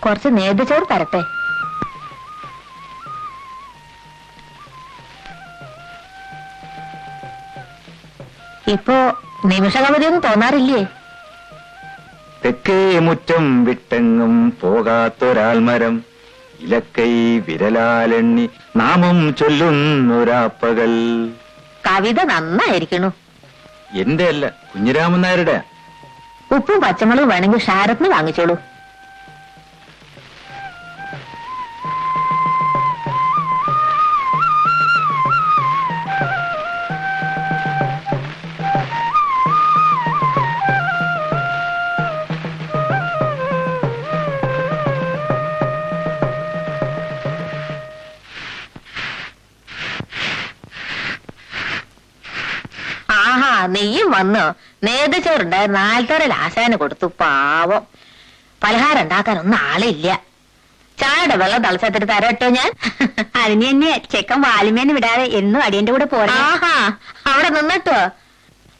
കുറച്ച് നേദ്യച്ചോറ് തരട്ടെ. ഇപ്പോ നിമിഷകവതിയൊന്നും തോന്നാറില്ലേ? തെക്കേ മുറ്റം വിട്ടെങ്ങും പോകാത്തൊരാൽമരം ഇലക്കൈ വിരലാലെണ്ണി നാമം ചൊല്ലുന്നൊരാപ്പകൽ. കവിത നന്നായിരിക്കണു. എന്റെ അല്ല, കുഞ്ഞിരാമൻ നായരുടെ. ഉപ്പും പച്ചമുളകും വേണമെങ്കിൽ ഷാരത്തിന് വാങ്ങിച്ചോളൂ. ആഹാ, നെയ്യും വന്നോ? നേതച്ചോറുണ്ടായിരുന്നു. ആൽത്തറയിൽ ആശാന് കൊടുത്തു. പാവം. പലഹാരം ഉണ്ടാക്കാനൊന്നും ആളില്ല. ചായയുടെ വെള്ളം തളച്ചത്തിട്ട് തരട്ടോ ഞാൻ. അതിന് തന്നെ ചെക്കൻ വാലിമേന്ന് വിടാതെ എന്നും അടിയന്റെ കൂടെ പോരാ. ആഹാ, അവിടെ നിന്നിട്ടോ.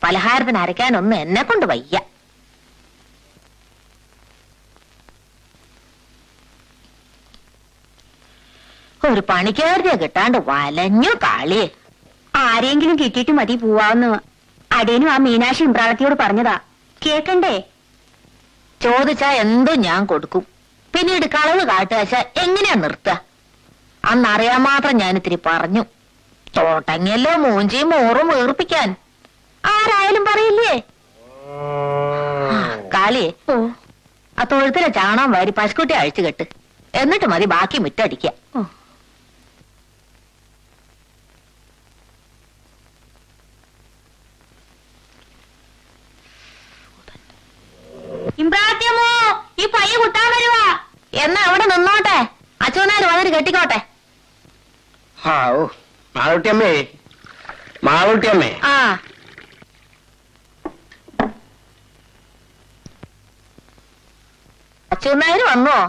പലഹാരത്തിന് അരയ്ക്കാനൊന്നും എന്നെ കൊണ്ട് വയ്യ. ഒരു പണിക്കാരുടെ കിട്ടാണ്ട് വലഞ്ഞു കാളിയെ. ആരെങ്കിലും കിട്ടിയിട്ട് മതി പോവാന്ന് അടിയനും ആ മീനാക്ഷി ഇമ്പ്രാളത്തിയോട് പറഞ്ഞതാ. കേക്കണ്ടേ? ചോദിച്ചാ എന്തും ഞാൻ കൊടുക്കും. പിന്നീട് കളവ് കാട്ടുകാശ എങ്ങനെയാ നിർത്തുക? അന്നറിയാൻ മാത്രം ഞാൻ ഇത്തിരി പറഞ്ഞു. തോട്ടങ്ങല്ലോ മൂഞ്ചിയും മോറും വീർപ്പിക്കാൻ ആരായാലും പറയില്ലേ? കാളിയെ, ആ തൊഴുത്തിലെ ചാണകം വാരി പശുക്കുട്ടി അഴിച്ചു കെട്ട്. എന്നിട്ട് മതി ബാക്കി മുറ്റടിക്ക. ഇമ്പ്രാളത്തിയമ്മോ, ഈ പയ്യ കുത്താൻ വരുവാ. എന്നാ അവിടെ നിന്നോട്ടെ, അച്ഛനാര് വന്നിട്ട് കെട്ടിക്കോട്ടെ. മാളൂട്ടിയമ്മേ, മാളൂട്ടിയമ്മേ. ആ, അച്ഛനാര് വന്നോ?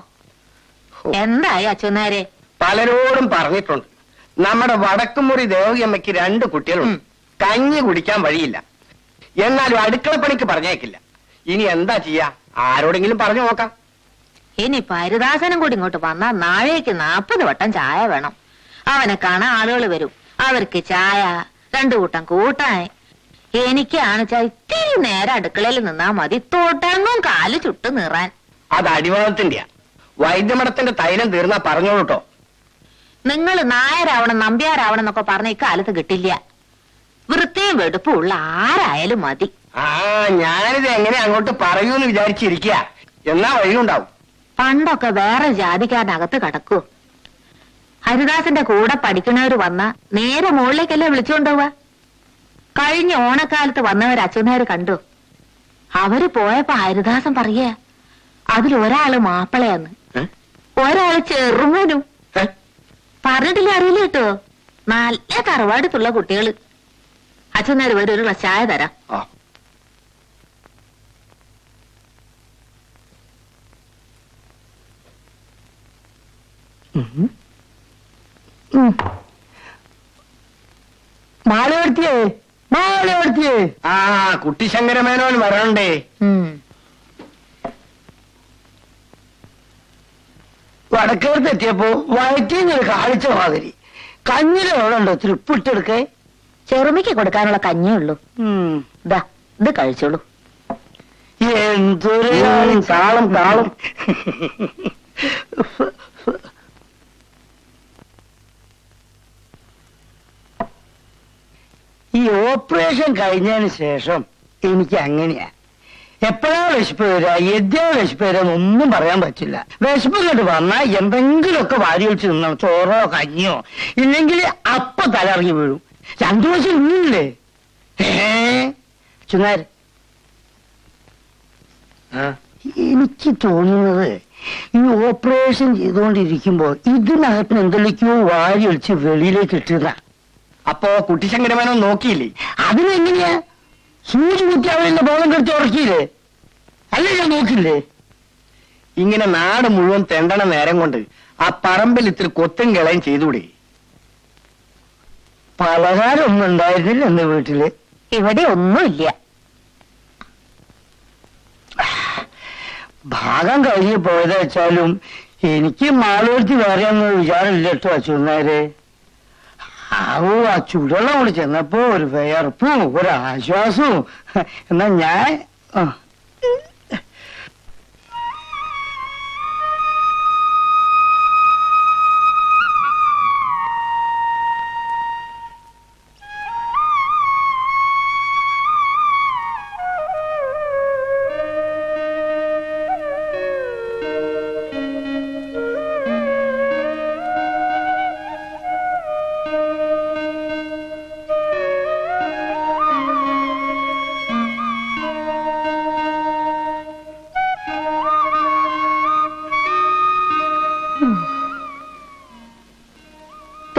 എന്തായി അച്ഛനാരെ? പലരോടും പറഞ്ഞിട്ടുണ്ട്. നമ്മുടെ വടക്കുമുറി ദേവിയമ്മയ്ക്ക് 2 കുട്ടികളുണ്ട്. കഞ്ഞി കുടിക്കാൻ വഴിയില്ല. എന്നാലും അടുക്കളപ്പണിക്ക് പറഞ്ഞേക്കില്ല. ഇനി എന്താ ചെയ്യാ? ആരോടെങ്കിലും പറഞ്ഞു നോക്കാം. ഇനി പരിദാസനം കൂടി ഇങ്ങോട്ട് വന്നാ നാഴേക്ക് 40 വട്ടം ചായ വേണം. അവനെ കാണാൻ ആളുകൾ വരും. അവർക്ക് ചായ, 2 കൂട്ടം കൂട്ടാൻ. എനിക്കാണ് ഇത്തിരി നേരം അടുക്കളയിൽ നിന്നാ മതി, തോട്ടങ്ങും കാല് ചുട്ടു നീറാൻ. അത് അടിവാദത്തിന്റെയാ. വൈദ്യമഠത്തിന്റെ തൈലം തീർന്നാ പറഞ്ഞോളൂട്ടോ. നിങ്ങൾ നായരാവണം നമ്പ്യാരാവണം എന്നൊക്കെ പറഞ്ഞ ഇക്കാലത്ത് കിട്ടില്ല. വൃത്തിയും വെടുപ്പും ഉള്ള ആരായാലും മതി. ഞാനിത് എങ്ങനെ അങ്ങോട്ട് പറയൂന്ന് വിചാരിച്ചിരിക്കുക. എന്നാ വഴിയുണ്ടാവും. പണ്ടൊക്കെ വേറെ ജാതിക്കാരനകത്ത് കടക്കൂ. ഹരിദാസന്റെ കൂടെ പഠിക്കണവര് വന്ന നേരെ മുകളിലേക്കല്ലേ വിളിച്ചുകൊണ്ടുപോവാ. കഴിഞ്ഞ ഓണക്കാലത്ത് വന്നവർ അച്ഛനാര് കണ്ടു. അവര് പോയപ്പോ ഹരിദാസൻ പറയേ, അതിലൊരാള് മാപ്പിളയാന്ന്, ഒരാള് ചെറുമോനും. പറഞ്ഞിട്ടില്ല, അറിയില്ല കേട്ടോ. നല്ല തറവാടുത്തുള്ള കുട്ടികള്. അച്ഛനാര് വരും, ഒരു ഗ്ലാസ് ചായ തരാം. മാലവർത്തിയേ, മാലവർത്തിയേ. കുട്ടിശങ്കരമേനോൻ വരണ്ടേ? വടക്കേർത്ത് എത്തിയപ്പോ വയറ്റിന്നൊരു കാഴ്ച മാതിരി. കഞ്ഞിൽ എവിടെ ഉണ്ടോ? തൃപ്പിട്ടെടുക്കേ. ചെറുമിക്ക് കൊടുക്കാനുള്ള കഞ്ഞേ ഉള്ളൂ. ഇതാ, ഇത് കഴിച്ചോളൂ. എന്തൊരു താളം താളം. ഈ ഓപ്പറേഷൻ കഴിഞ്ഞതിന് ശേഷം എനിക്ക് അങ്ങനെയാ. എപ്പോഴാ വിശപ്പ് വരാ, എദ്യാ വിശപ്പ് വരാന്നൊന്നും പറയാൻ പറ്റില്ല. വിശപ്പ് കേട്ട് വന്നാ എന്തെങ്കിലുമൊക്കെ വാരി ഒഴിച്ച് നിന്നണം. ചോറോ കഞ്ഞിയോ, ഇല്ലെങ്കിൽ അപ്പ തലറിഞ്ഞു വീഴും. 2 വർഷം ഇല്ലേ ചുനാര്? എനിക്ക് തോന്നുന്നത് ഈ ഓപ്പറേഷൻ ചെയ്തുകൊണ്ടിരിക്കുമ്പോ ഇതിനകത്തിന് എന്തെല്ലാമോ വാരി ഒഴിച്ച് വെളിയിലേക്ക് ഇട്ടുക. അപ്പോ കുട്ടിശങ്കരമേനോ നോക്കിയില്ലേ? അതിനെങ്ങനെയാ? സൂചി കുത്തി അവനെ ബോധം കെടുത്ത് ഉറക്കിയില്ലേ? അല്ലേ ഞാൻ നോക്കില്ലേ? ഇങ്ങനെ നാട് മുഴുവൻ തെണ്ടണ നേരം കൊണ്ട് ആ പറമ്പിൽ ഇത്തിരി കൊത്തും കിളയും ചെയ്തുകൂടി. പലഹാരം ഒന്നും ഉണ്ടായിരുന്നില്ല എന്റെ വീട്ടില്. ഇവിടെ ഒന്നുമില്ല. ഭാഗം കഴിഞ്ഞ് പോയത് വെച്ചാലും എനിക്ക് മാളൂർത്തി വേറെ ഒന്നും വിചാരമില്ല കേട്ടോ അച്ഛനാരെ. ആവോ ആ ചൂടുവെള്ളം കൂടി ചെന്നപ്പോ ഒരു വിയർപ്പും ഒരു ആശ്വാസവും. എന്നാ ഞാൻ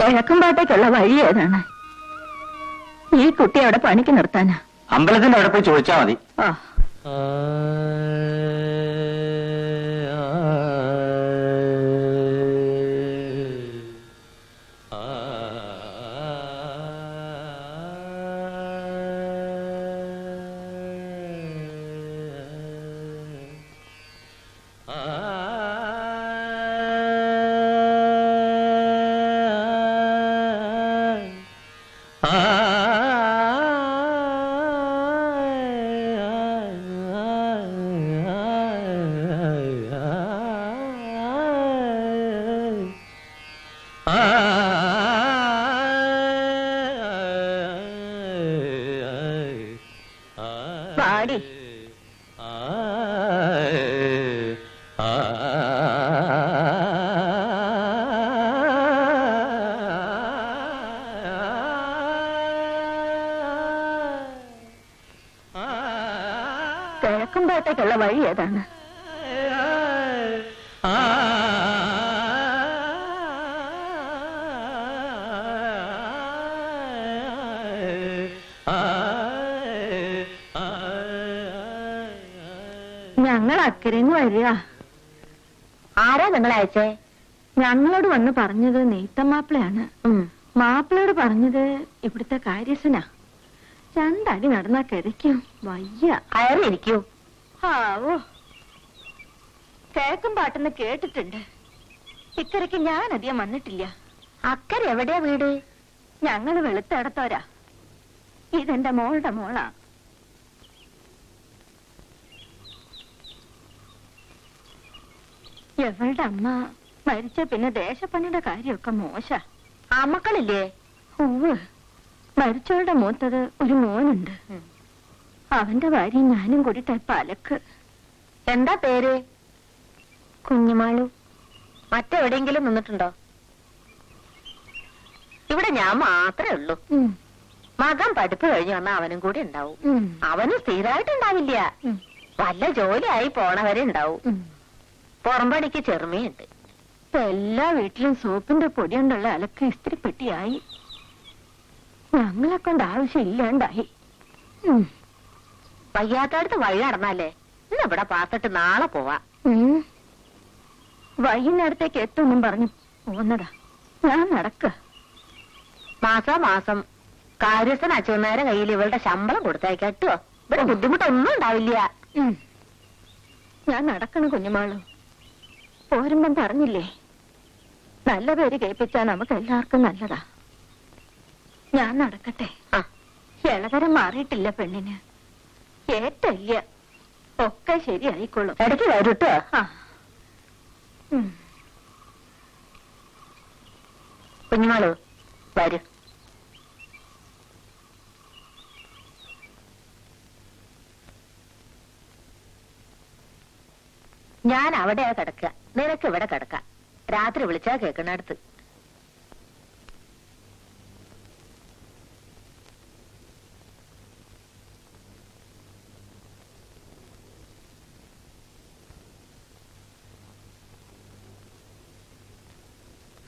കിഴക്കുംപാട്ടേക്കുള്ള വഴി ഏതാണ്? ഈ കുട്ടി അവിടെ പണിക്ക് നിർത്താനാ? അമ്പലത്തിന്റെ അവിടെ പോയി ചോദിച്ചാ മതി. ആ പാടി. കിഴക്കുംപാട്ടേക്കുള്ള വഴി ഏതാണ്? ഞങ്ങൾ അക്കരന്ന് വരിക. ആരാ നിങ്ങളെ അയച്ചേ? ഞങ്ങളോട് വന്ന് പറഞ്ഞത് നെയ്ത്തമാപ്പിളയാണ്. മാപ്പിളയോട് പറഞ്ഞത് ഇവിടുത്തെ കാര്യസ്ഥനാ. രണ്ടടി നടന്നാ കിതയ്ക്കും, വയ്യ. അയറിയിരിക്കൂ. ആവോ, കേക്കും പാട്ടെന്ന് കേട്ടിട്ടുണ്ട്. ഇക്കരയ്ക്ക് ഞാൻ അധികം വന്നിട്ടില്ല. അക്കരെ എവിടെയാ വീട്? ഞങ്ങള് വെളുത്തടത്തോരാ. ഇതെന്റെ മോളുടെ മോളാ. എവളുടെ അമ്മ മരിച്ച പിന്നെ ദേശപ്പണിയുടെ കാര്യമൊക്കെ മോശ. ആ മക്കളില്ലേ? ഉവ്വ്, മരിച്ചവളുടെ മൂത്തത് ഒരു മോനുണ്ട്. അവന്റെ ഭാര്യയും ഞാനും കൂടിയിട്ട് പലക്ക്. എന്താ പേര്? കുഞ്ഞുമാളു. മറ്റെവിടെയെങ്കിലും നിന്നിട്ടുണ്ടോ? ഇവിടെ ഞാൻ മാത്രമേ ഉള്ളൂ. മകൻ പഠിപ്പ് കഴിഞ്ഞു വന്ന അവനും കൂടി ഉണ്ടാവും. അവനും സ്ഥിരമായിട്ടുണ്ടാവില്ല, വല്ല ജോലിയായി പോണവരെ ഉണ്ടാവും. പുറംപണിക്ക് ചെറുമയുണ്ട്. എല്ലാ വീട്ടിലും സോപ്പിന്റെ പൊടി കൊണ്ടുള്ള അലക്ക് ഇസ്തിരിപ്പെട്ടിയായി. ഞങ്ങളെ കൊണ്ട് ആവശ്യമില്ലാണ്ടായി. വയ്യാത്തടുത്ത് വഴി നടന്നാലേ ഇന്ന് ഇവിടെ പാത്തിട്ട് നാളെ പോവാ. വൈകുന്നേരത്തേക്ക് എത്തുമെന്നും പറഞ്ഞു പോന്നതാ. ഞാൻ നടക്ക. മാസം കാര്യസ്ഥൻ അച്ഛനേരം കയ്യിൽ ഇവളുടെ ശമ്പളം കൊടുത്തയക്കട്ടോ. ഇവിടെ ബുദ്ധിമുട്ടൊന്നും ഉണ്ടാവില്ല. ഞാൻ നടക്കണ കുഞ്ഞുമാളു. പോരുമ്പം പറഞ്ഞില്ലേ, നല്ല പേര് കേൾപ്പിച്ചാൽ നമുക്ക് എല്ലാവർക്കും നല്ലതാ. ഞാൻ നടക്കട്ടെ. ഇളകരം മാറിയിട്ടില്ല പെണ്ണിന്. ഏറ്റല്ല, ഒക്കെ ശരിയായിക്കോളും. ഇടയ്ക്ക് വരൂട്ടോ. കുഞ്ഞുമാളു വരൂ. ഞാൻ അവിടെയാ കിടക്കുക, നിനക്ക് ഇവിടെ കിടക്കാം. രാത്രി വിളിച്ചാ കേൾക്കണടുത്ത്.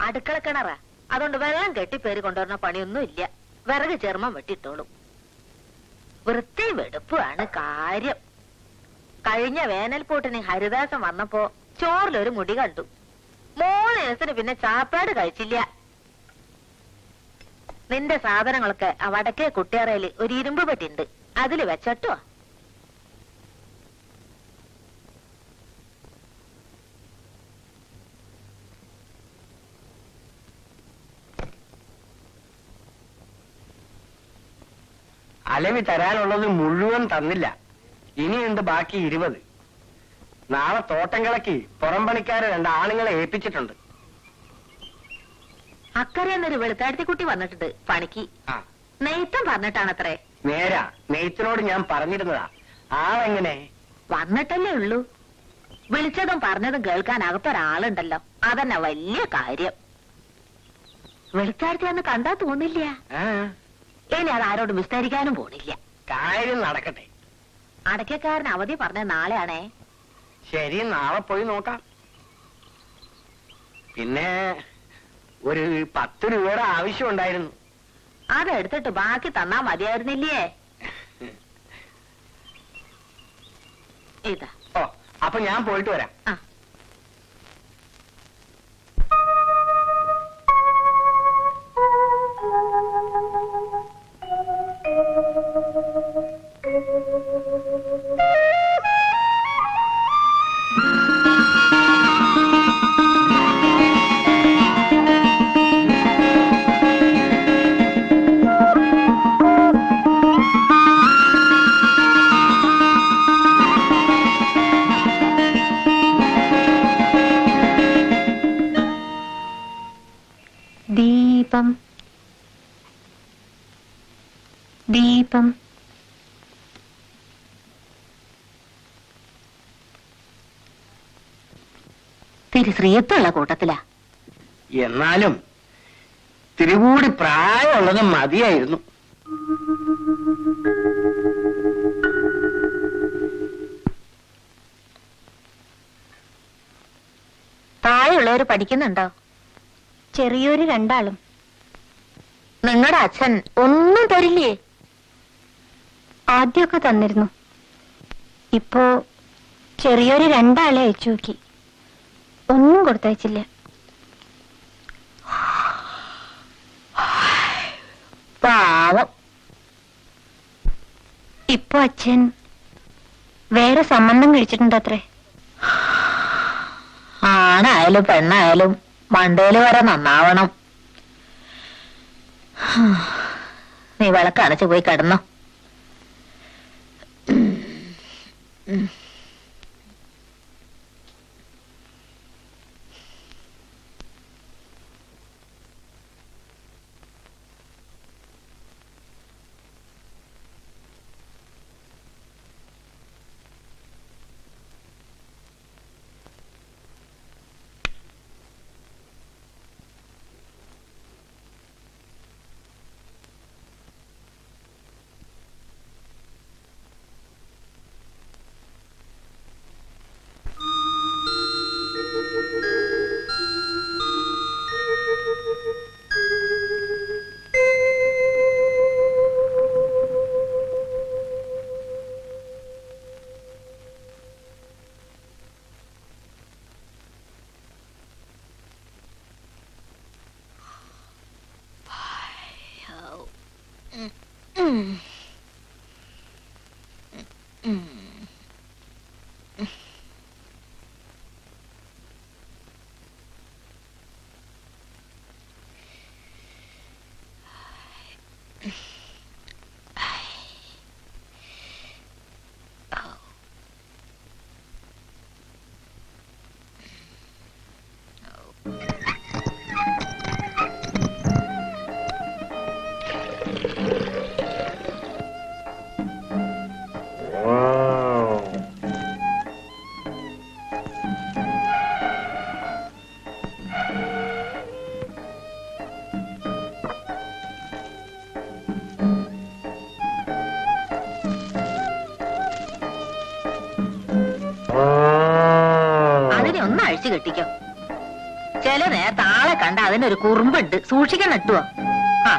അടുക്കള കിണറാ, അതുകൊണ്ട് വെള്ളം കെട്ടിപ്പേര് കൊണ്ടുവരുന്ന പണിയൊന്നും ഇല്ല. വിറക് ചെറുമം വെട്ടിട്ടോളും. വൃത്തിയും വെടുപ്പുമാണ് കാര്യം. കഴിഞ്ഞ വേനൽപൂട്ടിന് ഹരിദാസൻ വന്നപ്പോ ചോറിലൊരു മുടി കണ്ടു. 3 ദിവസത്തിന് പിന്നെ ചാപ്പാട് കഴിച്ചില്ല. നിന്റെ സാധനങ്ങളൊക്കെ ആ വടക്കേ കുട്ടിയറയില് ഒരു ഇരുമ്പ് പെട്ടിണ്ട്, അതില് വെച്ചട്ടോ. അലവി തരാനുള്ളത് മുഴുവൻ തന്നില്ല. ഇനിയുണ്ട് ബാക്കി 20. നാളെ തോട്ടം കിളക്കി പുറം പണിക്കാരെ 2 ആണുങ്ങളെ ഏൽപ്പിച്ചിട്ടുണ്ട്. അക്കരയെന്നൊരു വെളുത്താഴ്ത്തിക്കുട്ടി വന്നിട്ടുണ്ട് പണിക്ക്. ആ നെയ്ത്തം പറഞ്ഞിട്ടാണത്രേ. നേരാ, നെയ്ത്തിനോട് ഞാൻ പറഞ്ഞിരുന്നതാ. ആളെങ്ങനെ? വന്നിട്ടല്ലേ ഉള്ളൂ. വിളിച്ചതും പറഞ്ഞതും കേൾക്കാൻ അകത്തൊരാളുണ്ടല്ലോ, അതന്നെ വലിയ കാര്യം. വെളുത്താഴ്ത്തിയാന്ന് കണ്ടാ തോന്നില്ല. ഇനി അത് ആരോടും വിസ്തരിക്കാനും പോണില്ല. കാര്യം നടക്കട്ടെ. അടയ്ക്കക്കാരൻ അവധി പറഞ്ഞ നാളെയാണേ. ശരി, നാളെ പോയി നോക്കാം. പിന്നെ ഒരു 10 രൂപയുടെ ആവശ്യം ഉണ്ടായിരുന്നു. അതെടുത്തിട്ട് ബാക്കി തന്നാ മതിയായിരുന്നില്ലേ? ഇതാ. ഓ, അപ്പൊ ഞാൻ പോയിട്ട് വരാം. ആ. ദീപം ദീപം തിരുശ്രീയത്തുള്ള കൂട്ടത്തിലാ. എന്നാലും തിരുകൂടി പ്രായമുള്ളത് മതിയായിരുന്നു. താഴെയുള്ളവര് പഠിക്കുന്നുണ്ടോ? ചെറിയൊരു 2 ആളും. നിങ്ങളുടെ അച്ഛൻ ഒന്നും തരില്ലേ? ആദ്യമൊക്കെ തന്നിരുന്നു. ഇപ്പോ ചെറിയൊരു 2 ആളെ അയച്ചു നോക്കി, ഒന്നും കൊടുത്തയച്ചില്ല. പാവം. ഇപ്പൊ അച്ഛൻ വേറെ സംബന്ധം കഴിച്ചിട്ടുണ്ടത്രേ. ആണായാലും പെണ്ണായാലും മണ്ടേല് വരെ നന്നാവണം. നീ വിളക്കടച്ചു പോയി കിടന്നോ. കെട്ടിക്കോ. ചില നേരത്തെ ആളെ കണ്ട അതിനൊരു കുറുമ്പുണ്ട്, സൂക്ഷിക്കാൻ നട്ടുവോ? ആ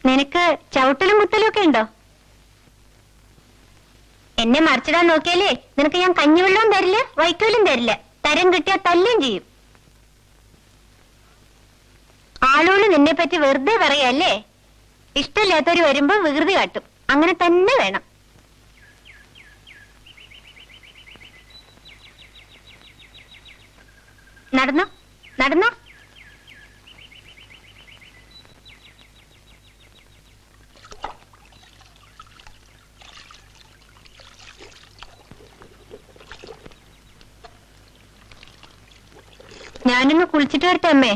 നിനക്ക് ചവിട്ടലും മുട്ടലും ഒക്കെ ഉണ്ടോ? എന്നെ മറിച്ചിടാൻ നോക്കിയാലേ നിനക്ക് ഞാൻ കഞ്ഞിവെള്ളവും തരില്ല, വൈക്കോലും തരില്ല. തരം കിട്ടിയാ തല്ലും ചെയ്യും. ആളുകൾ നിന്നെ പറ്റി വെറുതെ പറയല്ലേ. ഇഷ്ടമില്ലാത്തവര് വരുമ്പോ വികൃതി കാട്ടും. അങ്ങനെ തന്നെ വേണം. നടന്നോ നടന്നോ. ഞാനൊന്ന് കുളിച്ചിട്ട് വരട്ടെ അമ്മേ.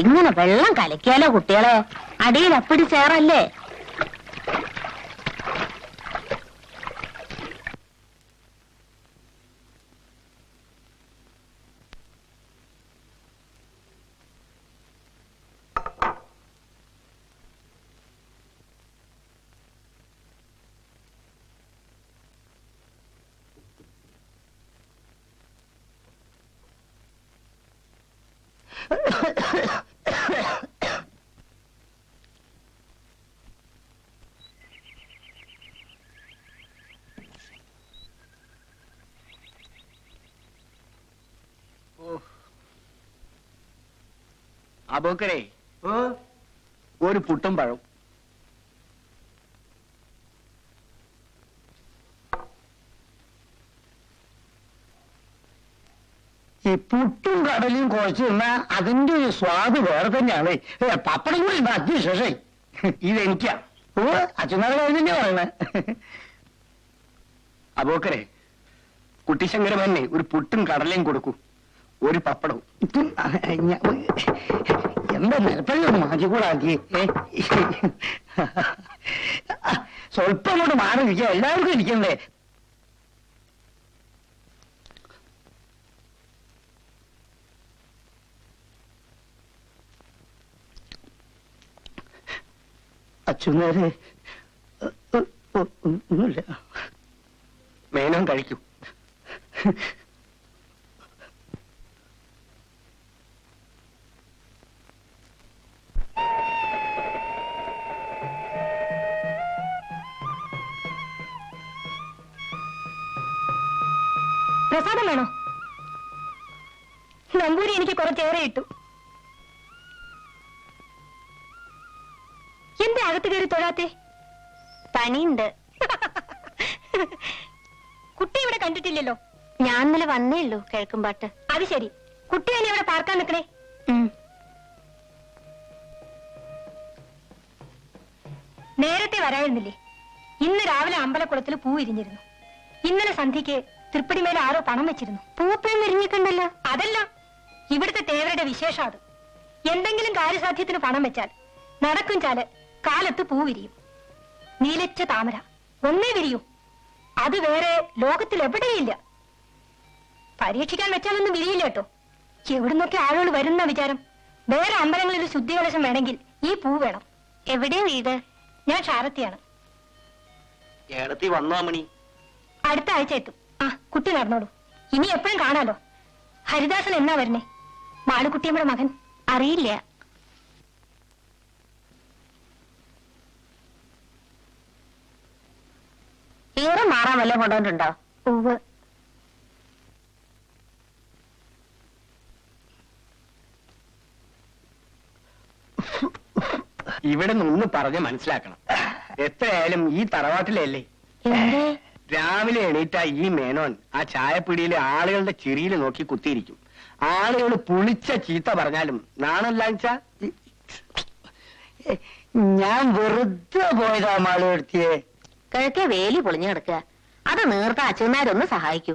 ഇങ്ങനെ വെള്ളം കലക്കിയാലോ കുട്ടികളെ, അടിയിൽ അപ്പടി ചേറല്ലേ. അബൂക്കരേ, ഒരു പുട്ടും പഴവും. ഈ പുട്ടും കടലും കുഴച്ച് തിന്നാ അതിന്റെ ഒരു സ്വാദ് വേറെ തന്നെയാണ്. പപ്പടം കൂടി ഉണ്ട് അതിശേഷം. ഇതെനിക്കാ. അച്ഛനാളെ തന്നെ പറയണേ. അബൂക്കരേ, കുട്ടിശങ്കരമന്നെ ഒരു പുട്ടും കടലയും കൊടുക്കൂ, ഒരു പപ്പടവും. എന്താ നിലപ്പഴം മാറ്റിക്കൂടാക്കി. സ്വല്പം അങ്ങോട്ട് മാറിയിരിക്കുക, എല്ലാവർക്കും ഇരിക്കണ്ടേ. അച്ഛനേരെ ഒന്നുമില്ല. മേനോൻ കഴിക്കൂ. പ്രസാദം വേണോ? നമ്പൂരി എനിക്ക് കുറച്ചേറെ ഇട്ടു. എന്താ അകത്ത് കയറി തൊഴാത്തെ? പണിയുണ്ട്. കുട്ടി ഇവിടെ കണ്ടിട്ടില്ലല്ലോ. ഞാൻ ഇന്നലെ വന്നേ ഉള്ളൂ കിഴക്കുംപാട്ട്. അത് ശരി, കുട്ടി തന്നെ ഇവിടെ പാർക്കാൻ നിൽക്കണേ. നേരത്തെ വരായിരുന്നില്ലേ? ഇന്ന് രാവിലെ അമ്പലക്കുളത്തിൽ പൂ ഇരിഞ്ഞിരുന്നു. ഇന്നലെ സന്ധ്യക്ക് തൃപ്പടിമേലെ ആരോ പണം വെച്ചിരുന്നു. പൂപ്പയും വിരിഞ്ഞിട്ടുണ്ടല്ലോ. അതല്ല, ഇവിടുത്തെ തേവരുടെ വിശേഷം അത്. എന്തെങ്കിലും കാര്യസാധ്യത്തിന് പണം വെച്ചാൽ നടക്കും ചാല് കാലത്ത് പൂ വിരിയും. നീലച്ച താമര ഒന്നേ വിരിയൂ. അത് വേറെ ലോകത്തിൽ എവിടെയില്ല. പരീക്ഷിക്കാൻ വെച്ചാലൊന്നും വിരിയില്ല കേട്ടോ. എവിടുന്നൊക്കെ ആളുകൾ വരുന്ന വിചാരം. വേറെ അമ്പലങ്ങളിൽ ശുദ്ധികലശം വേണമെങ്കിൽ ഈ പൂ വേണം. എവിടെയാ വീട്? ഞാൻ ഷാരത്തിയാണ്. ഏടത്തി വന്നോ മണി? അടുത്ത ആഴ്ച എത്തും. ആ, കുട്ടി നടന്നോളൂ. ഇനി എപ്പോഴും കാണാലോ. ഹരിദാസൻ എന്നാ വരണേ? മാളുകുട്ടിയമ്മയുടെ മകൻ. അറിയില്ല. ഈറം മാറാൻ വല്ലതും കൊണ്ടുവന്നിട്ടുണ്ടോ? ഉവ്വ്. ഇവിടെ നിന്ന് പറഞ്ഞ് മനസ്സിലാക്കണം. എത്രയായാലും ഈ തറവാട്ടിലല്ലേ. രാവിലെ എണീറ്റ ഈ മേനോൻ ആ ചായപ്പിടിയിലെ ആളുകളുടെ ചിരിയിൽ നോക്കി കുത്തിയിരിക്കും. ആളുകൾ പുളിച്ച ചീത്ത പറഞ്ഞാലും നാണല്ലാച്ച. ഞാൻ വെറുതെ പോയതാ മാളെടുത്തിയെ. കിഴക്കേ വേലി പൊളിഞ്ഞു കിടക്കുക. അത് നീർത്ത അച്ഛന്മാരൊന്ന് സഹായിക്കൂ.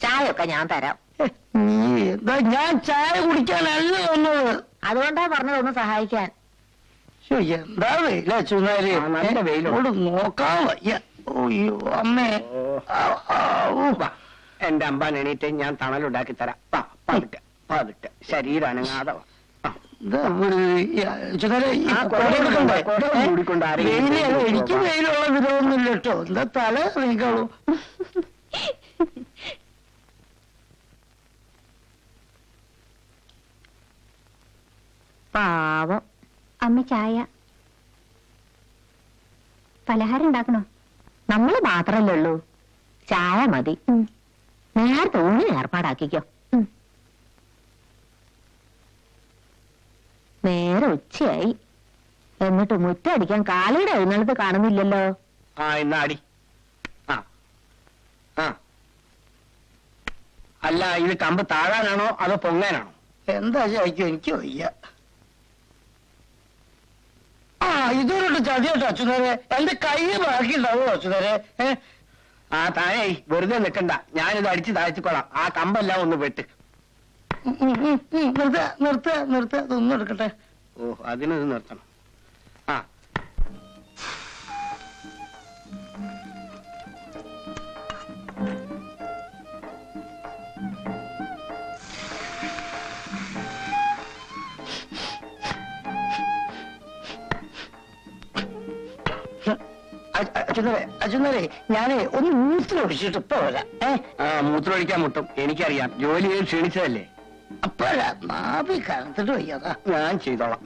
ചായയൊക്കെ ഞാൻ തരാം. എന്താ, ഞാൻ ചായ കുടിക്കാനല്ല വന്നത്. അതുകൊണ്ടാ പറഞ്ഞതൊന്ന് സഹായിക്കാൻ. എന്താ വെയില അച്ഛനാര്. നല്ല വെയിലോട് നോക്കാൻ വയ്യ. ഓയ്യോ അമ്മേ. എന്റെ അമ്പാൻ എണീറ്റ് ഞാൻ തണലുണ്ടാക്കി തരാം. പതുക്കെ പതുക്കെ ശരീരാനങ്ങാതെ വാ. എനിക്ക് വെയിലുള്ള വിധമൊന്നുമില്ല കേട്ടോ. എന്താ തല നീക്കാളൂ. പാവം. അമ്മ ചായ പലഹാരം ഉണ്ടാക്കണോ? നമ്മള് മാത്രല്ലേ ഉള്ളൂ. ചായ മതി. നേരത്തെ ഊണ് ഏർപ്പാടാക്കിക്കോ. നേരെ ഉച്ചയായി. എന്നിട്ട് മുറ്റടിക്കാൻ കാലയുടെ എഴുന്നള്ളത്ത് കാണുന്നില്ലല്ലോ. ആ ഇന്ന് അടി. ആ ആ അല്ല, ഇത് കമ്പ് താഴാനാണോ അതോ പൊങ്ങാനാണോ? എന്താ ചോദിക്കും, എനിക്ക് വയ്യ. ആ ഇതൊരു ചതിയോട്ടോ അച്ഛനേരെ, എന്റെ കൈ ബാക്കിയുണ്ടാവോ അച്ഛനേരെ? ആ താഴെ വെറുതെ നിൽക്കണ്ട, ഞാനിത് അടിച്ച് താഴ്ത്തിക്കൊള്ളാം. ആ കമ്പെല്ലാം ഒന്ന് വെട്ട്. നിർത്ത ഇതൊന്നും എടുക്കട്ടെ. ഓ അതിനത് നിർത്തണം. ആ അച്ഛനേരെ ഞാനേ ഒന്ന് മൂത്രമൊഴിച്ചിട്ട് ഇപ്പൊ വരാം. മൂത്രമൊഴിക്കാൻ മുട്ടും, എനിക്കറിയാം. ജോലി ചെയ്ത് ക്ഷീണിച്ചതല്ലേ. അപ്പോഴാ നാഭി കനത്തിട്ട് വയ്യാതാ. ഞാൻ ചെയ്തോളാം.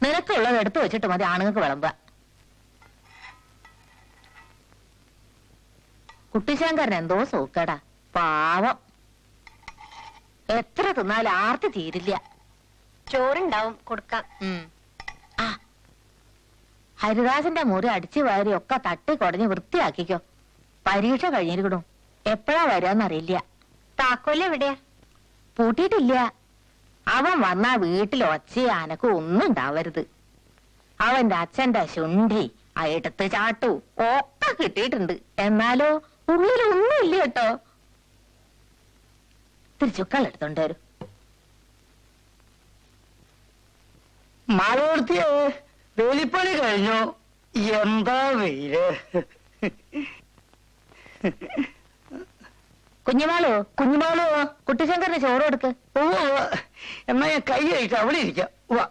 നിനക്കുള്ളത് എടുത്തു വെച്ചിട്ട് മതി ആണുങ്ങൾക്ക് വിളമ്പ. കുട്ടിശങ്കരൻ എന്തോ സൂക്കടാ, പാവം. എത്ര തിന്നാലും ആർത്തി തീരില്ല. ചോറുണ്ടാവും, കൊടുക്കാം. ആ ഹരിദാസന്റെ മുറി അടിച്ചു വാരി ഒക്കെ തട്ടി കുടഞ്ഞ് വൃത്തിയാക്കിക്കോ. പരീക്ഷ കഴിഞ്ഞിരിക്കണു, എപ്പോഴാ വരാന്നറിയില്ല. താക്കോല് എവിടെയാ? പൂട്ടിയിട്ടില്ല. അവൻ വന്നാ വീട്ടിൽ ഒച്ചയും അനക്കും ഒന്നും ഉണ്ടാവരുത്. അവന്റെ അച്ഛന്റെ ശുണ്ഠി എടുത്ത് ചാട്ടു ഒക്കെ കിട്ടിയിട്ടുണ്ട്. എന്നാലോ ഉള്ളിലൊന്നും ഇല്ല കേട്ടോ. തിരിച്ചുക്കൾ എടുത്തോണ്ട് വരും. മാളവർത്തിയെ വേലിപ്പണി കഴിഞ്ഞു. എന്താ വെയില്. കുഞ്ഞുമാളോ കുഞ്ഞുമാളോ, കുട്ടിശങ്കറിന് ചോറ് കൊടുക്ക്. ഓ എന്നാ ഞാൻ കൈ കഴിക്കാം, അവിടെ ഇരിക്കാം. വാ.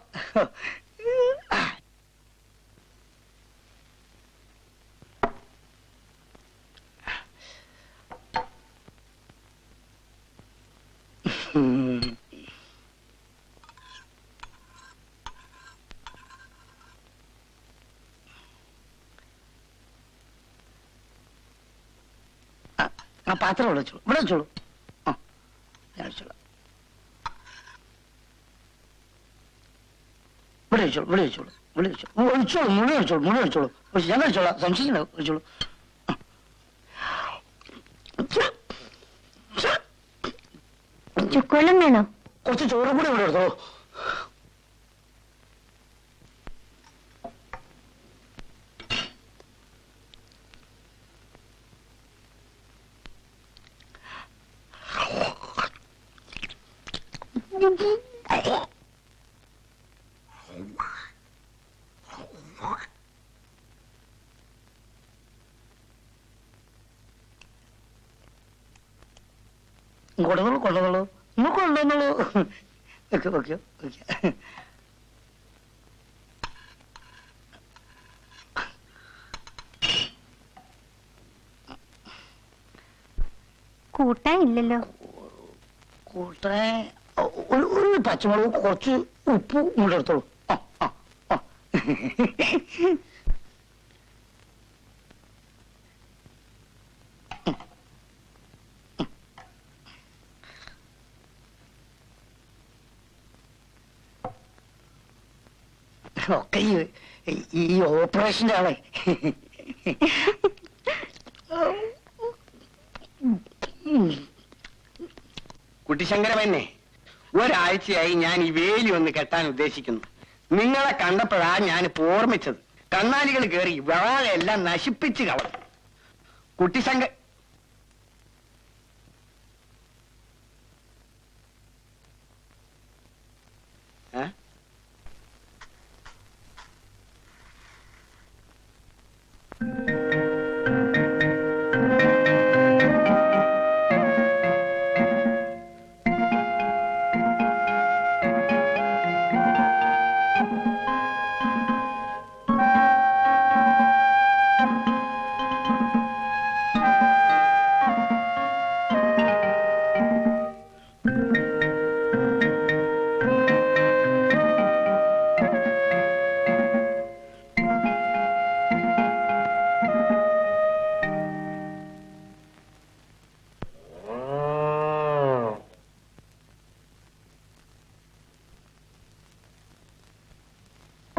ആ പാത്രം ഇവിടെ വെച്ചോളൂ, ഇവിടെ വെച്ചോളൂ. ആ ഞാൻ വെച്ചോളാം. ഇവിടെ വെച്ചോളൂ, ഇവിടെ വെച്ചോളൂ, ഇവിടെ വെച്ചോളൂ. ഒഴിച്ചോളൂ, മുഴുവൻ വെച്ചോളൂ, മുഴുവൻ വെച്ചോളൂ. ഞാൻ കഴിച്ചോളാം, സംശയിക്കണ്ട, വെച്ചോളൂ. ചുക്കുവെള്ളം വേണോ? കുറച്ച് ചോറും കൂടി ഇവിടെ എടുത്തോളൂ. കൊണ്ടുവന്നോളൂ, കൊണ്ടുവന്നോളൂ, നമുക്ക് കൊണ്ടുവന്നോളൂ. Okay okay okay. കൂട്ടാൻ ഇല്ലല്ലോ. കൂട്ടാൻ ഒരു പച്ചമുളക്, കുറച്ച് ഉപ്പ് കൂടെ എടുത്തോളൂ. ആ ആ ആ ഒക്കെ ഈ ഓപ്പറേഷന്റെ ആളെ. കുട്ടിശങ്കരമന്നെ, ഒരാഴ്ചയായി ഞാൻ ഈ വേലി ഒന്ന് കെട്ടാൻ ഉദ്ദേശിക്കുന്നു. നിങ്ങളെ കണ്ടപ്പോഴാ ഞാൻ ഓർമ്മിച്ചത്. കണ്ണാലികൾ കയറി വാഴയെല്ലാം നശിപ്പിച്ച് കളഞ്ഞു. കുട്ടിശങ്ക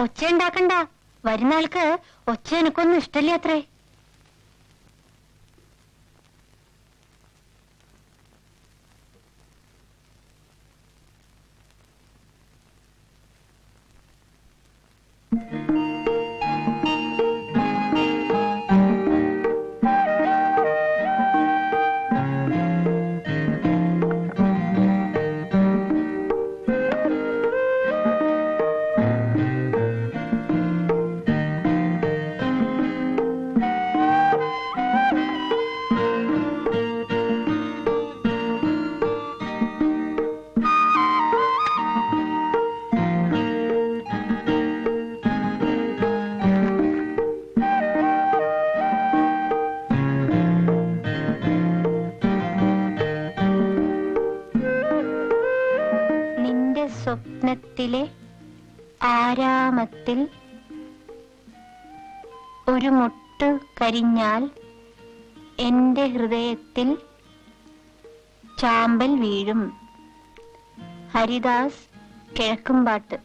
ഒച്ച ഉണ്ടാക്കണ്ട. വരുന്ന ആൾക്ക് ഒച്ച എനിക്കൊന്നും ഇഷ്ടല്ലേ അത്രേ. സ്വപ്നത്തിലെ ആരാമത്തിൽ ഒരു മുട്ട് കരിഞ്ഞാൽ എന്റെ ഹൃദയത്തിൽ ചാമ്പൽ വീഴും. ഹരിദാസ്, കിഴക്കുംപാട്ട്.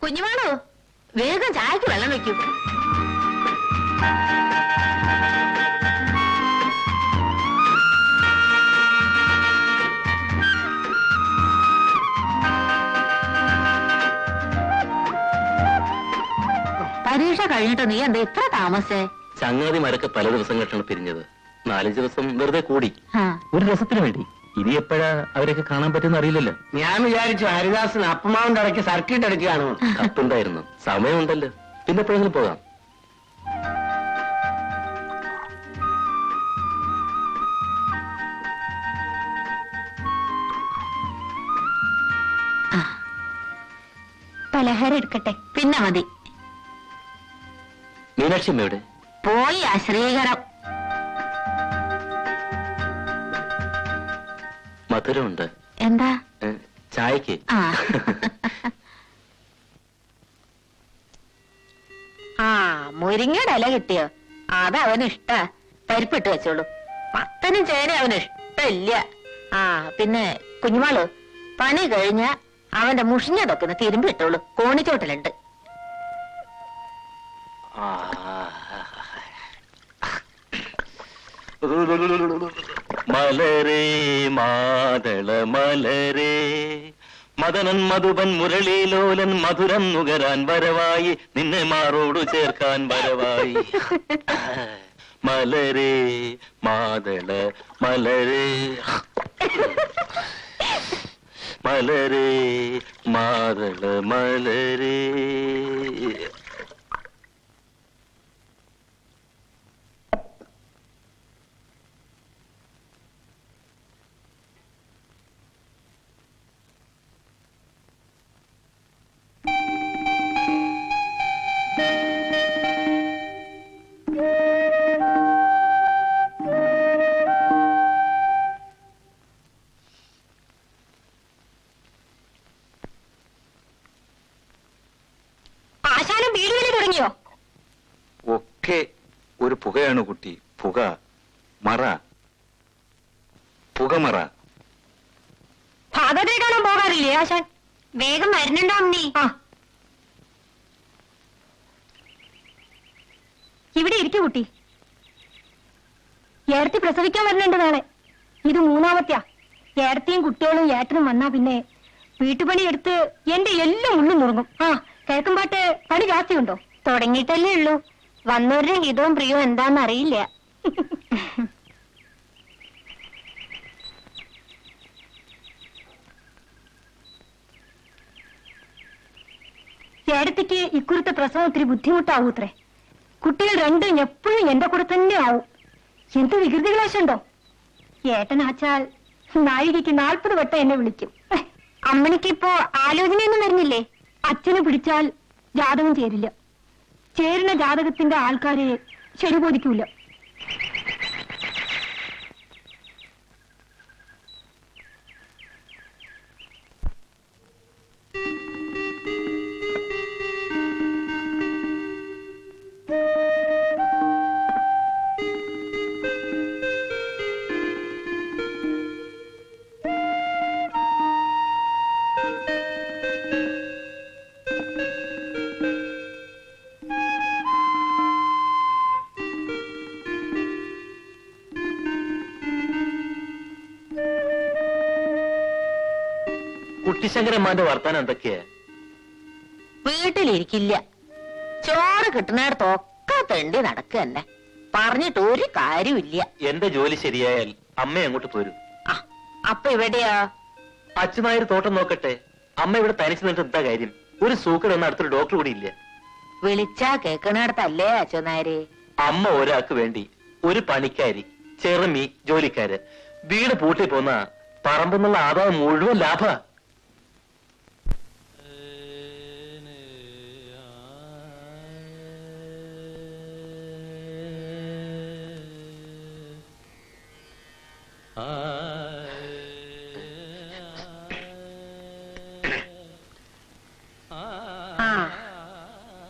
കുഞ്ഞുമാണോ, വേഗം ചായക്ക് വെള്ളം വെക്കൂ. പരീക്ഷ കഴിഞ്ഞിട്ട് നീ എന്താ ഇത്ര താമസേ? ചങ്ങാതിമാരൊക്കെ പല ദിവസം കേട്ടാണ് പിരിഞ്ഞത്. 4 ദിവസം വെറുതെ കൂടി, ആ, ഒരു രസത്തിന് വേണ്ടി. ഇനി എപ്പോഴാ അവരൊക്കെ കാണാൻ പറ്റുന്ന അറിയില്ലല്ലോ. ഞാൻ വിചാരിച്ചു ഹരിദാസിന് അപ്പമാവിന്റെ ഇടയ്ക്ക് സർക്കിട്ട് അടിക്കുകയാണോ. കത്തുണ്ടായിരുന്നു, സമയമുണ്ടല്ലോ, പിന്നെ എപ്പോഴെങ്കിലും പോകാം. പലഹാരം എടുക്കട്ടെ? പിന്നെ മതി. മീനാക്ഷി അമ്മയുടെ പോയി ആ ശ്രീകരം. മധുരമുണ്ട്. എന്താ? ചായക്ക്. ആ ആ, മുരിങ്ങയുടെ ഇല കിട്ടിയോ? അതവന് ഇഷ്ട. പരിപ്പിട്ട് വെച്ചോളൂ. മത്തനും ചേന അവന് ഇഷ്ടമില്ല. ആ, പിന്നെ കുഞ്ഞുമാള്, പണി കഴിഞ്ഞ അവന്റെ മുഷിഞ്ഞതൊക്കെ ഒന്ന് തിരുമ്പിട്ടോളൂ. കോണിച്ചോട്ടിലുണ്ട്. മലരേ മാതള മലരേ, മദനൻ മധുപൻ മുരളീലോലൻ മധുരം നുകരാൻ വരവായി, നിന്നെ മാറോടു ചേർക്കാൻ വരവായി. മലരേ മാതള മലരേ, മലരേ മാതള മലരേ. ആശാനും വീട് വിളി തുടങ്ങിയോ? ഒക്കെ ഒരു പുകയാണ് കുട്ടി. പുക മറ, പുകമറ. ഭാഗവതരെ കാണാൻ പോകാറില്ലേ ആശാൻ? വേഗം വരുന്നുണ്ടാവും നീ. ആ, ഇവിടെ ഇരിക്കു കുട്ടി. ഏടത്തി പ്രസവിക്കാൻ വരുന്നുണ്ട് നാളെ. ഇത് 3ാമത്തെയാ. ഏടത്തിയും കുട്ടികളും ഏട്ടനും വന്നാ പിന്നെ വീട്ടുപണി എടുത്ത് എന്റെ എല്ലാം ഉള്ളും മുറുങ്ങും. ആ, കേൾക്കുമ്പാട്ട് പണി ജാസ്തിയുണ്ടോ? തുടങ്ങിയിട്ടല്ലേ ഉള്ളൂ. വന്നവരുടെ ഹിതവും പ്രിയവും എന്താന്ന് അറിയില്ല. ഏടത്തിക്ക് ഇക്കുറത്തെ പ്രസവം ഒത്തിരി ബുദ്ധിമുട്ടാവൂത്രേ. കുട്ടികൾ രണ്ടും എപ്പോഴും എന്റെ കൂടെ തന്നെ ആവും. എന്ത് വികൃതി ക്ലേശുണ്ടോ? ഏട്ടനാച്ചാൽ നാഴികയ്ക്ക് 40 വട്ടം എന്നെ വിളിക്കും. അമ്മണിക്കിപ്പോ ആലോചനയൊന്നും വരുന്നില്ലേ? അച്ഛനെ പിടിച്ചാൽ ജാതകം ചേരില്ല. ചേരുന്ന ജാതകത്തിന്റെ ആൾക്കാരെ ശരി ബോധിക്കൂല. കുട്ടിശങ്കരന്മാന്റെ വർത്താനം എന്തൊക്കെയാ? വീട്ടിലിരിക്കില്ല, ചോറ് കിട്ടുന്നിടത്തൊക്കെ തെണ്ടി നടക്കുക തന്നെ. പറഞ്ഞിട്ട് ഒരു കാര്യമില്ല. എന്റെ ജോലി ശരിയായാൽ അമ്മ അങ്ങോട്ട് പോരും. അപ്പൊ ഇവിടെയാ? അച്ഛനായൊരു തോട്ടം നോക്കട്ടെ. അമ്മ ഇവിടെ തനിച്ച് നിന്നിട്ട് എന്താ കാര്യം? ഒരു സൂക്കർ എന്ന അടുത്തൊരു ഡോക്ടർ കൂടി ഇല്ല. വിളിച്ചാ കേക്കണടത്തല്ലേ അച്ഛനാര്? അമ്മ ഒരാൾക്ക് വേണ്ടി ഒരു പണിക്കാരി, ചെറുമി, ജോലിക്കാര്, വീട് പൂട്ടി പോന്ന പറമ്പെന്നുള്ള ആദായം മുഴുവൻ ലാഭ.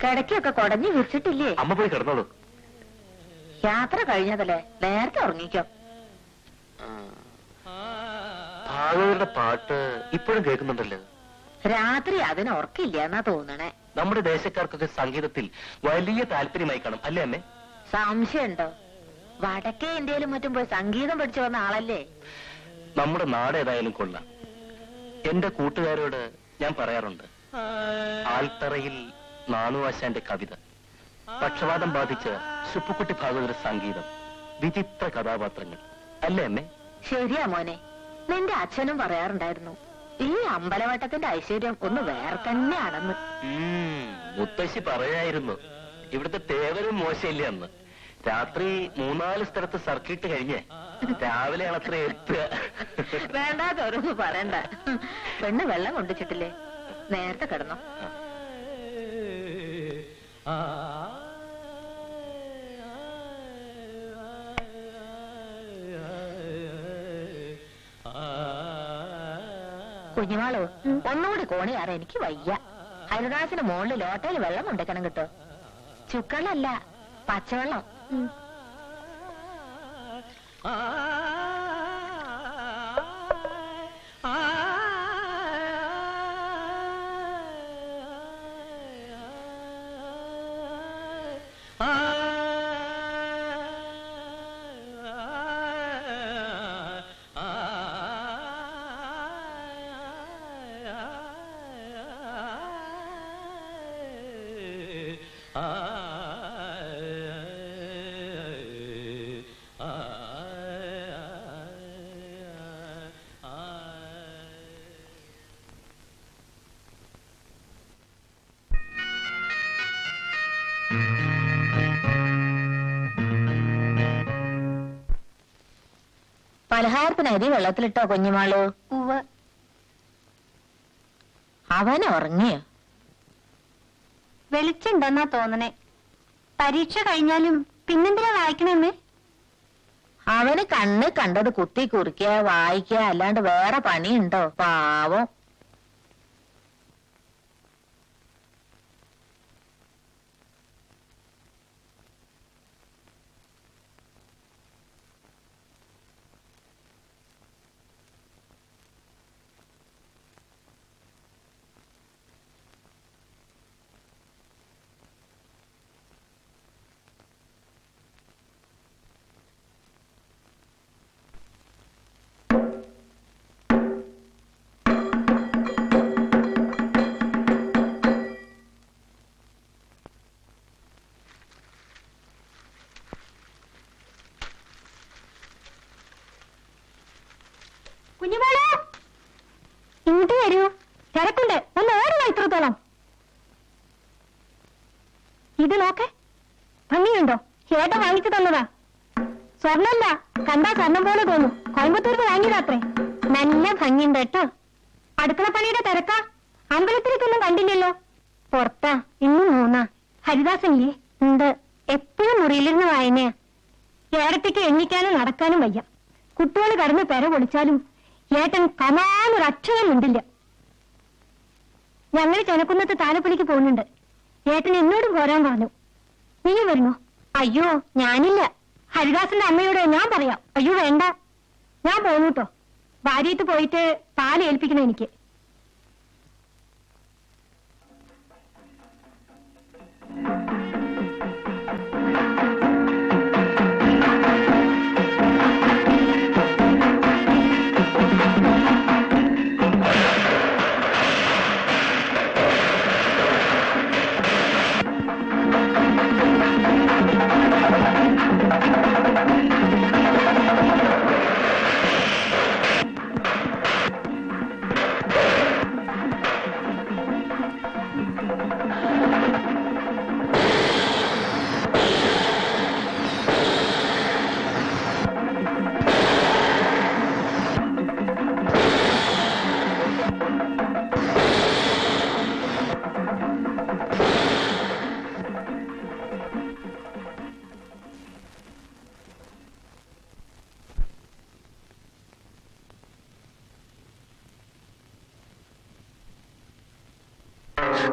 കിടക്കൊക്കെ കൊടഞ്ഞു വിരിച്ചിട്ടില്ലേ? അമ്മ പോയി കിടന്നോളൂ. യാത്ര കഴിഞ്ഞതല്ലേ, നേരത്തെ ഉറങ്ങിക്കോ. ഭാഗവതരുടെ പാട്ട് ഇപ്പോഴും കേൾക്കുന്നുണ്ടല്ലോ. രാത്രി അതിന് ഉറക്കില്ല എന്നാ തോന്നണേ. നമ്മുടെ ദേശക്കാർക്കൊക്കെ സംഗീതത്തിൽ വലിയ താല്പര്യമായി കാണും അല്ലേ അമ്മേ? സംശയമുണ്ടോ? വടക്കേ ഇന്ത്യയിലും മറ്റും പോയി സംഗീതം പഠിച്ചു വന്ന ആളല്ലേ. നമ്മുടെ നാട് ഏതായാലും കൊള്ളാം. എന്റെ കൂട്ടുകാരോട് ഞാൻ പറയാറുണ്ട്, ആൽത്തറയിൽ നാണുവാശാന്റെ കവിത, പക്ഷപാതം ബാധിച്ച സുപ്പുക്കുട്ടി ഭാഗവതരുടെ സംഗീതം, വിചിത്ര കഥാപാത്രങ്ങൾ അല്ലേ അമ്മേ? ശരിയാ മോനെ, നിന്റെ അച്ഛനും പറയാറുണ്ടായിരുന്നു ഈ അമ്പലവട്ടത്തിന്റെ ഐശ്വര്യം ഒന്ന് വേറെ തന്നെയാണെന്ന്. മുത്തശ്ശി പറയായിരുന്നു. ഇവിടുത്തെ തേവരും മോശമില്ല അന്ന്. രാത്രി 3-4 സ്ഥലത്ത് സർക്കിട്ട് കഴിഞ്ഞ് രാവിലെ അത്ര എത്തുക. വേണ്ടാത്തോരൊന്നും പറയണ്ട. പെണ്ണ് വെള്ളം കൊണ്ടുവച്ചിട്ടില്ലേ? നേരത്തെ കിടന്നോ. കുഞ്ഞുമാളോ, ഒന്നുകൂടി കോണിയാറ, എനിക്ക് വയ്യ. ഹരിദാസിന് മുകളിൽ ലോട്ടയിൽ വെള്ളം കൊണ്ടുവയ്ക്കണം കേട്ടോ. ചുക്കള്ളല്ല, പച്ചവെള്ളം. പലഹാരത്തിന് അരി വെള്ളത്തിലിട്ടോ കുഞ്ഞുമാളു? അവൻ ഉറങ്ങിയോ? വെളിച്ചുണ്ടെന്നാ തോന്നണേ. പരീക്ഷ കഴിഞ്ഞാലും പിന്നെന്തിനാ വായിക്കണേ? അവന് കണ്ണ് കണ്ടത് കുത്തി കുറിക്കുക, വായിക്കുക, അല്ലാണ്ട് വേറെ പണിയുണ്ടോ? പാവം. കുഞ്ഞുമോളെ, ഇങ്ങോട്ട് വരൂ. തിരക്കുണ്ട്, ഒന്ന് ഓടുക. ഇത്രത്തോളം ഇത് നോക്കെ, ഭംഗിയുണ്ടോ? ചേട്ട വാങ്ങിച്ചു തന്നതാ. സ്വർണ്ണല്ല, കണ്ടാ സ്വർണം പോലെ തോന്നും. കോയമ്പത്തൂരിന് വാങ്ങിയതാത്രേ. നല്ല ഭംഗിയുണ്ട് കേട്ടോ. അടുക്കളപ്പണിയുടെ തിരക്കാ. അമ്പലത്തിലേക്കൊന്നും കണ്ടില്ലല്ലോ. പുറത്താ, ഇന്നും 3. ഹരിദാസനില്ലേ? ഉണ്ട്. എപ്പോഴും മുറിയിലിരുന്ന് വായനയാ. ഏടത്തേക്ക് എണ്ണിക്കാനും നടക്കാനും വയ്യ. കുട്ടികൾ കടന്ന് പെര പൊളിച്ചാലും ഏട്ടൻ കമാനൊരക്ഷരം ഉണ്ടില്ല. ഞങ്ങൾ ചെനക്കുന്നത്ത് താലപ്പൊലിക്ക് പോകുന്നുണ്ട്. ഏട്ടൻ എന്നോടും പോരാൻ പറഞ്ഞു. നീയും വരുന്നോ? അയ്യോ, ഞാനില്ല. ഹരിദാസന്റെ അമ്മയോട് ഞാൻ പറയാം. അയ്യോ വേണ്ട, ഞാൻ പോന്നു കേട്ടോ. ഭാര്യത്ത് പോയിട്ട് പാല് ഏൽപ്പിക്കണം എനിക്ക്.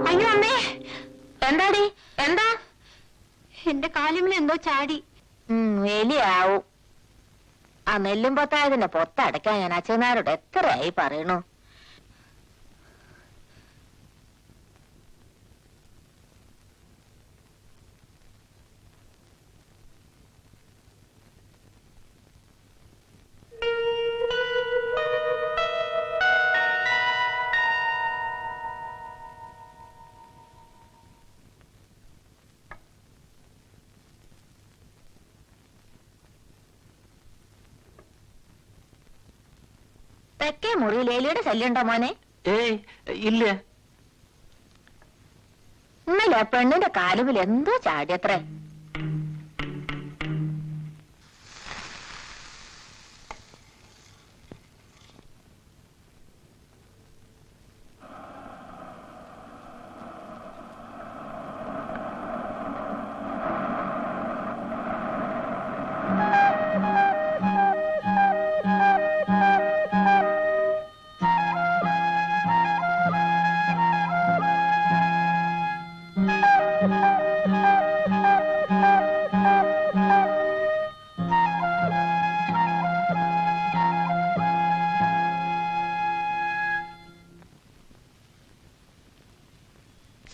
അയ്യോ അമ്മേ, എന്താടി എന്താ? എന്റെ കാലുമിൽ എന്തോ ചാടി. വലിയാവും. ആ നെല്ലും പൊത്തായതിന്റെ പൊത്തടയ്ക്കാൻ ഞാൻ അച്ഛനാരോട് എത്രയായി പറയണു. തെക്കേ മുറിയിൽ എലിയുടെ ശല്യമുണ്ടോ മോനെ? ഏയ് ഇല്ല. ഇന്നലെ ആ പെണ്ണിന്റെ കാലുമിൽ എന്തോ ചാടിയത്രേ.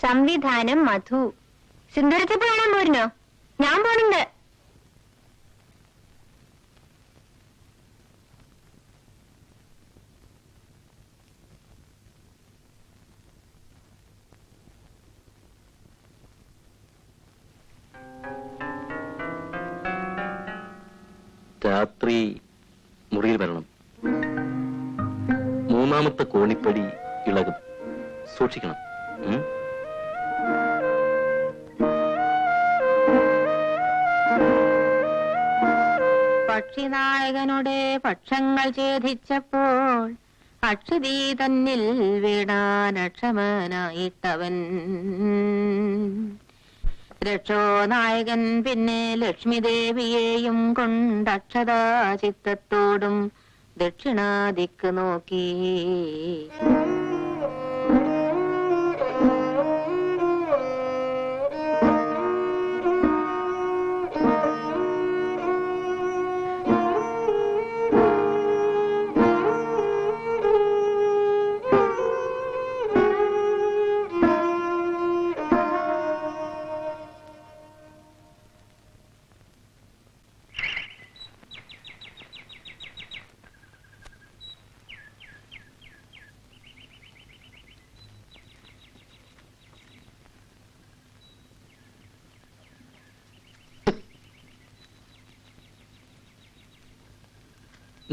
സംവിധാനം മധു. സിന്ദൂരത്തിൽ പോയാണോ പോരുന്നോ? ഞാൻ പോണുണ്ട്. രാത്രി മുറിയിൽ വരണം. മൂന്നാമത്തെ കോണിപ്പടി ഇളകും, സൂക്ഷിക്കണം. പക്ഷിനായകനുടെ പക്ഷങ്ങൾ ഛേദിച്ചപ്പോൾ അക്ഷതി തന്നിൽ വീണാനക്ഷമനായിട്ടവൻ. രക്ഷോനായകൻ പിന്നെ ലക്ഷ്മിദേവിയെയും കൊണ്ടക്ഷതാ ചിത്തത്തോടും ദക്ഷിണാദിക്ക് നോക്കി.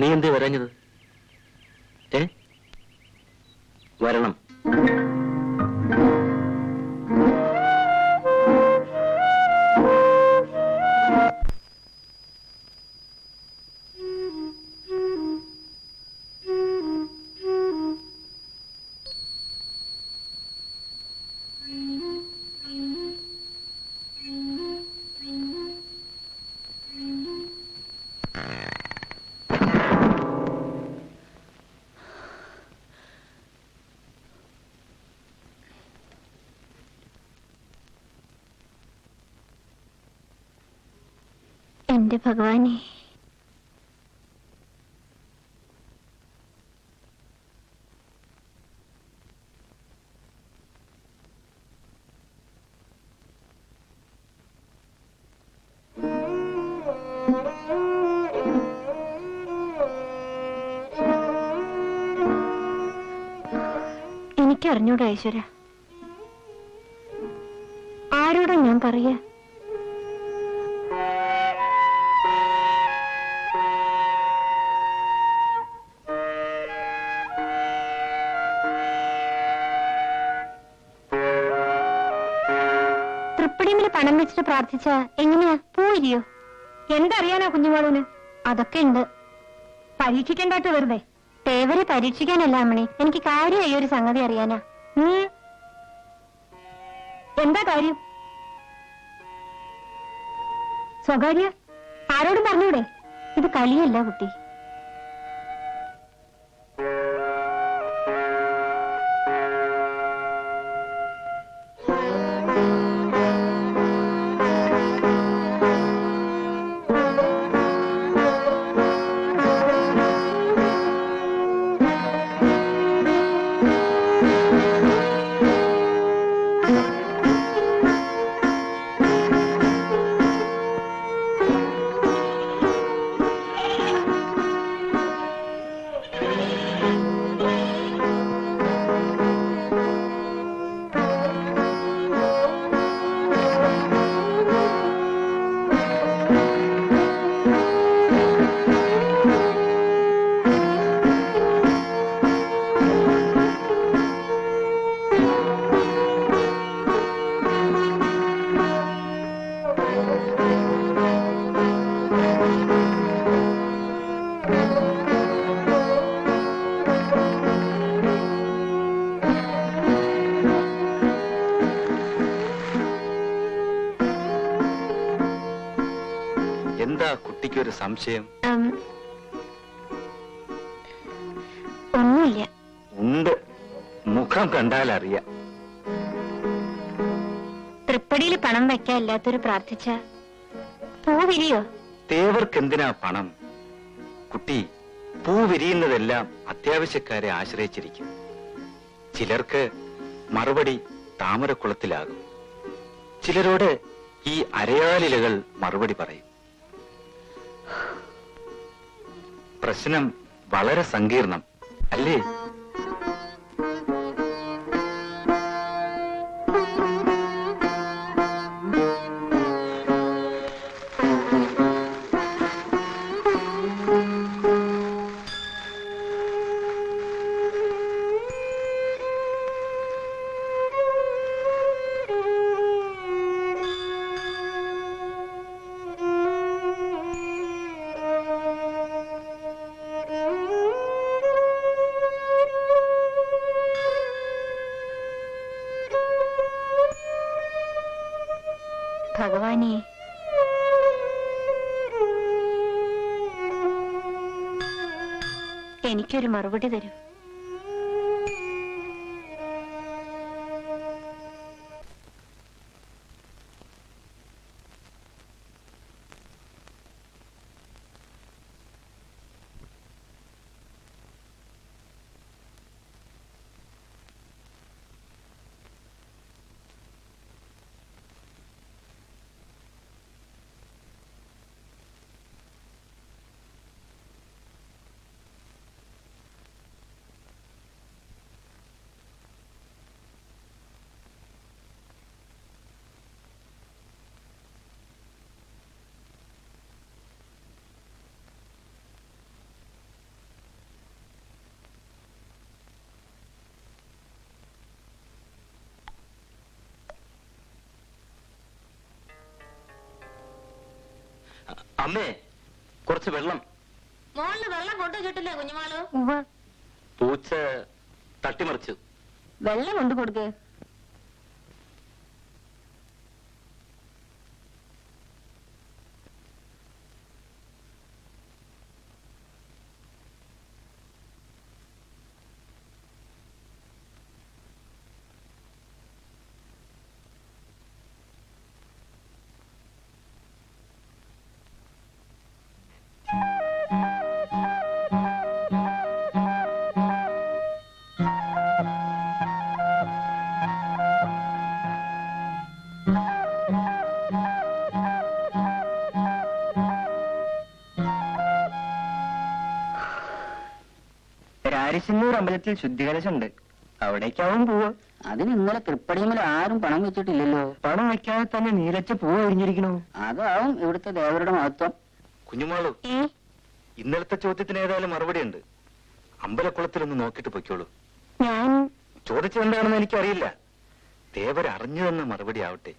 നീ എന്തേ വരാഞ്ഞത്? വരണം. എന്റെ ഭഗവാനെ, എനിക്കറിഞ്ഞൂടാ ഈശ്വര. ആരോടാ ഞാൻ പറയാ? തൃപ്പടിമില് പണം വെച്ചിട്ട് പ്രാർത്ഥിച്ച എങ്ങനെയാ പോയില്ലയോ? എന്തറിയാനാ കുഞ്ഞുമോളൂന്? അതൊക്കെ ഉണ്ട്. പരീക്ഷിക്കണ്ടാട്ട് വെറുതെ. തേവരെ പരീക്ഷിക്കാനല്ല അമ്മണി, എനിക്ക് കാര്യമായി ഒരു സംഗതി അറിയാനാ. എന്താ കാര്യം? സ്വകാര്യ ആരോടും പറഞ്ഞൂടെ? ഇത് കളിയല്ല കുട്ടി. ഒരു സംശയം? ഒന്നുമില്ല. ഉണ്ട്, മുഖം കണ്ടാൽ അറിയാം. തൃപ്പടിയിൽ പണം വെക്കാല്ലാത്തൊരു പ്രാർത്ഥിച്ച പൂ വിരിയോ? തേവർക്ക് എന്തിനാ പണം? കുട്ടി, പൂ വിരിയുന്നതെല്ലാം അത്യാവശ്യക്കാരെ ആശ്രയിച്ചിരിക്കും. ചിലർക്ക് മറുപടി താമരക്കുളത്തിലാകും. ചിലരോട് ഈ അരയാലിലകൾ മറുപടി പറയും. പ്രശ്നം വളരെ സങ്കീർണം അല്ലേ? ഭഗവാനെ, എനിക്കൊരു മറുപടി തരൂ. അമ്മേ, കുറച്ച് വെള്ളം. മോളില് വെള്ളം കൊണ്ടുവച്ചിട്ടില്ലേ കുഞ്ഞുമാളു? പൂച്ച തട്ടിമറിച്ചു. വെള്ളം കൊണ്ടു കൊടുക്കേ. രാരിശന്നൂർ അമ്പലത്തിൽ ശുദ്ധികലശുണ്ട്, അവിടേക്കാവും പോവ്. അതിന് ഇന്നലെ തൃപ്പടിമേൽ ആരും പണം വെച്ചിട്ടില്ലല്ലോ. പണം വെക്കാതെ തന്നെ നീലച്ച പൂവ് ഒഴിഞ്ഞിരിക്കണോ? അതാവും ഇവിടുത്തെ ദേവരുടെ മഹത്വം. കുഞ്ഞുമാളു, ഇന്നലത്തെ ചോദ്യത്തിന് ഏതായാലും മറുപടി ഉണ്ട്. അമ്പലക്കുളത്തിലൊന്ന് നോക്കിയിട്ട് പൊയ്ക്കോളൂ. ഞാൻ ചോദിച്ചെന്താണെന്ന് എനിക്കറിയില്ല. ദേവർ അറിഞ്ഞു തന്ന മറുപടി ആവട്ടെ.